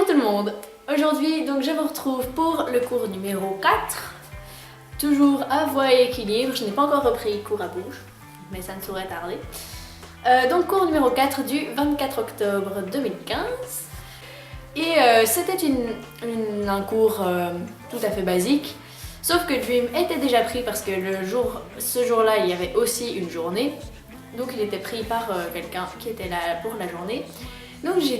Bonjour tout le monde. Aujourd'hui donc je vous retrouve pour le cours numéro 4. Toujours à voix et équilibre, je n'ai pas encore repris cours à bouche, mais ça ne saurait tarder. Donc cours numéro 4 du 24 octobre 2015. Et c'était un cours tout à fait basique, sauf que lui était déjà pris parce que ce jour-là il y avait aussi une journée. Donc il était pris par quelqu'un qui était là pour la journée. Donc j'ai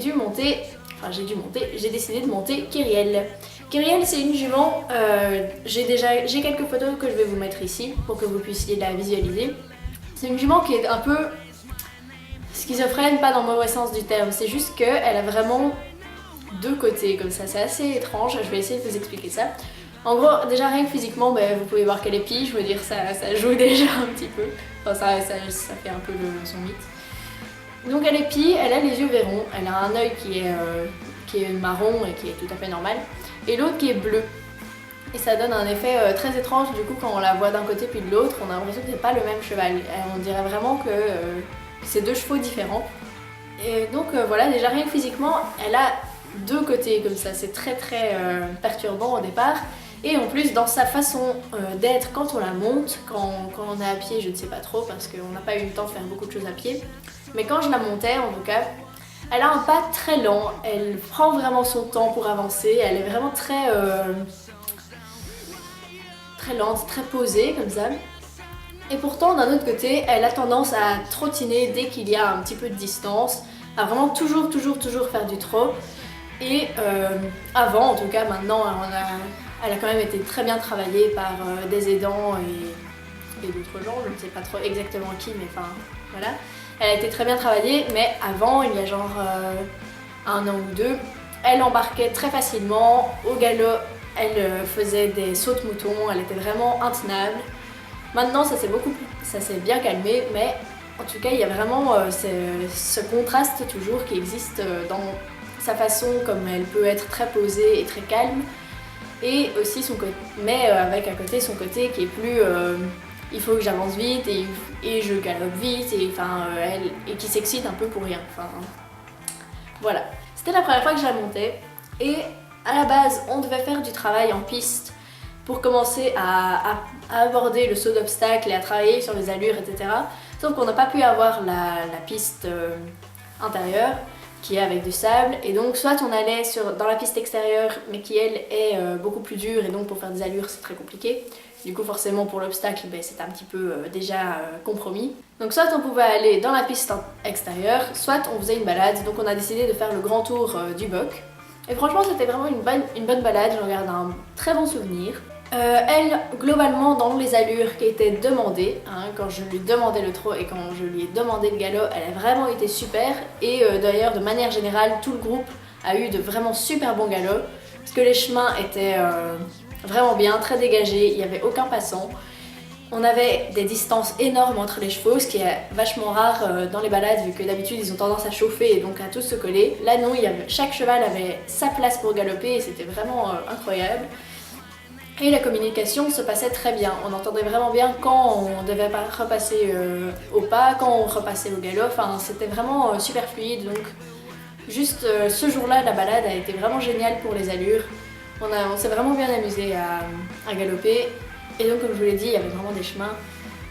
décidé de monter Kyrielle. Kyrielle, c'est une jument, j'ai quelques photos que je vais vous mettre ici pour que vous puissiez la visualiser. C'est une jument qui est un peu schizophrène, pas dans le mauvais sens du terme, c'est juste qu'elle a vraiment deux côtés comme ça, c'est assez étrange, je vais essayer de vous expliquer ça. En gros, déjà rien que physiquement, vous pouvez voir qu'elle est pie, je veux dire ça joue déjà un petit peu, enfin ça fait un peu son mythe. Donc elle est pie, elle a les yeux verrons, elle a un œil qui est marron et qui est tout à fait normal, et l'autre qui est bleu. Et ça donne un effet très étrange, du coup quand on la voit d'un côté puis de l'autre, on a l'impression que c'est pas le même cheval. On dirait vraiment que c'est deux chevaux différents. Et donc voilà, déjà rien que physiquement, elle a deux côtés comme ça, c'est très perturbant au départ. Et en plus dans sa façon d'être quand on la monte, quand on est à pied, je ne sais pas trop parce qu'on n'a pas eu le temps de faire beaucoup de choses à pied. Mais quand je la montais en tout cas, elle a un pas très lent, elle prend vraiment son temps pour avancer, elle est vraiment très lente, très posée comme ça. Et pourtant d'un autre côté, elle a tendance à trottiner dès qu'il y a un petit peu de distance, à vraiment toujours faire du trot. Et avant, en tout cas maintenant, elle a quand même été très bien travaillée par des aidants et d'autres gens, je ne sais pas trop exactement qui, mais enfin voilà. Elle a été très bien travaillée, mais avant, il y a genre un an ou deux, elle embarquait très facilement au galop, elle faisait des sauts de mouton, elle était vraiment intenable. Maintenant, ça s'est bien calmé, mais en tout cas, il y a vraiment ce contraste toujours qui existe dans sa façon comme elle peut être très posée et très calme, et aussi mais avec à côté son côté qui est plus il faut que j'avance vite et je galope vite et qui s'excite un peu pour rien. Enfin, voilà. C'était la première fois que je la montais et à la base on devait faire du travail en piste pour commencer à aborder le saut d'obstacle et à travailler sur les allures, etc. Sauf qu'on n'a pas pu avoir la piste intérieure qui est avec du sable, et donc soit on allait dans la piste extérieure mais qui elle est beaucoup plus dure, et donc pour faire des allures c'est très compliqué. Du coup forcément pour l'obstacle c'est un petit peu déjà compromis. Donc soit on pouvait aller dans la piste extérieure, soit on faisait une balade. Donc on a décidé de faire le grand tour du Boc. Et franchement c'était vraiment une bonne balade, j'en garde un très bon souvenir. Elle, globalement dans les allures qui étaient demandées, quand je lui demandais le trot et quand je lui ai demandé le galop, elle a vraiment été super. Et d'ailleurs de manière générale tout le groupe a eu de vraiment super bons galops, parce que les chemins étaient vraiment bien, très dégagés, il n'y avait aucun passant. On avait des distances énormes entre les chevaux, ce qui est vachement rare dans les balades vu que d'habitude ils ont tendance à chauffer et donc à tous se coller. Là non, chaque cheval avait sa place pour galoper et c'était vraiment incroyable. Et la communication se passait très bien, on entendait vraiment bien quand on devait repasser au pas, quand on repassait au galop, enfin c'était vraiment super fluide. Donc juste ce jour-là, la balade a été vraiment géniale pour les allures. On s'est vraiment bien amusé à galoper, et donc comme je vous l'ai dit, il y avait vraiment des chemins.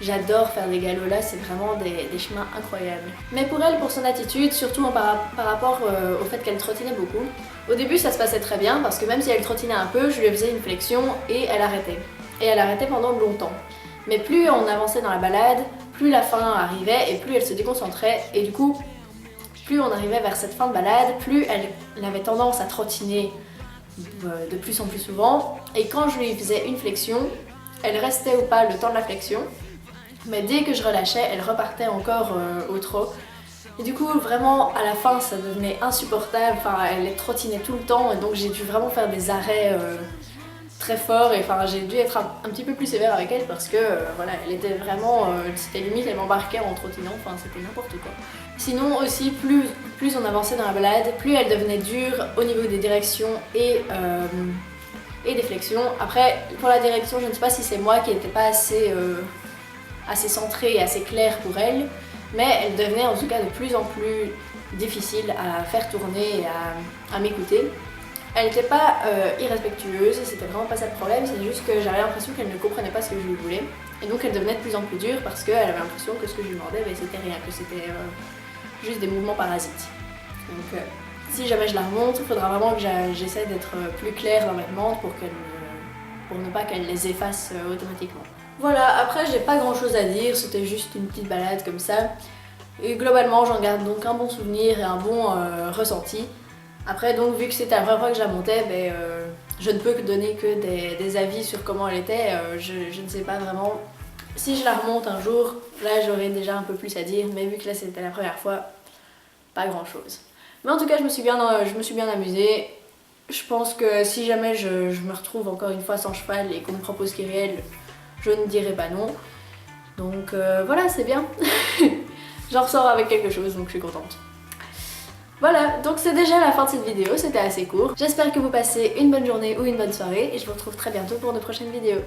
J'adore faire des galops là, c'est vraiment des chemins incroyables. Mais pour elle, pour son attitude, surtout par rapport au fait qu'elle trottinait beaucoup, au début ça se passait très bien parce que même si elle trottinait un peu, je lui faisais une flexion et elle arrêtait. Et elle arrêtait pendant longtemps. Mais plus on avançait dans la balade, plus la fin arrivait et plus elle se déconcentrait, et du coup, plus on arrivait vers cette fin de balade, plus elle avait tendance à trottiner de plus en plus souvent. Et quand je lui faisais une flexion, elle restait au pas le temps de la flexion. Mais dès que je relâchais, elle repartait encore au trot. Et du coup, vraiment, à la fin, ça devenait insupportable. Enfin, elle trottinait tout le temps, et donc j'ai dû vraiment faire des arrêts très forts. Et enfin, j'ai dû être un petit peu plus sévère avec elle parce que voilà, elle était vraiment, c'était limite, elle m'embarquait en trottinant. Enfin, c'était n'importe quoi. Sinon aussi, plus on avançait dans la balade, plus elle devenait dure au niveau des directions et des flexions. Après, pour la direction, je ne sais pas si c'est moi qui n'étais pas assez centrée et assez claire pour elle, mais elle devenait en tout cas de plus en plus difficile à faire tourner et à m'écouter. Elle n'était pas irrespectueuse, c'était vraiment pas ça le problème, c'est juste que j'avais l'impression qu'elle ne comprenait pas ce que je lui voulais. Et donc elle devenait de plus en plus dure parce qu'elle avait l'impression que ce que je lui demandais, c'était rien, que c'était juste des mouvements parasites. Donc si jamais je la remonte, il faudra vraiment que j'essaie d'être plus claire dans mes demandes pour ne pas qu'elle les efface automatiquement. Voilà, après j'ai pas grand chose à dire, c'était juste une petite balade comme ça. Et globalement j'en garde donc un bon souvenir et un bon ressenti. Après donc vu que c'était la première fois que je la montais, je ne peux que donner que des avis sur comment elle était, je ne sais pas vraiment. Si je la remonte un jour, là j'aurai déjà un peu plus à dire, mais vu que là c'était la première fois, pas grand chose. Mais en tout cas je me suis bien amusée. Je pense que si jamais je me retrouve encore une fois sans cheval et qu'on me propose Kyrielle, je ne dirai pas non. Donc voilà, c'est bien. J'en ressors avec quelque chose, donc je suis contente. Voilà, donc c'est déjà la fin de cette vidéo, c'était assez court. J'espère que vous passez une bonne journée ou une bonne soirée et je vous retrouve très bientôt pour de prochaines vidéos.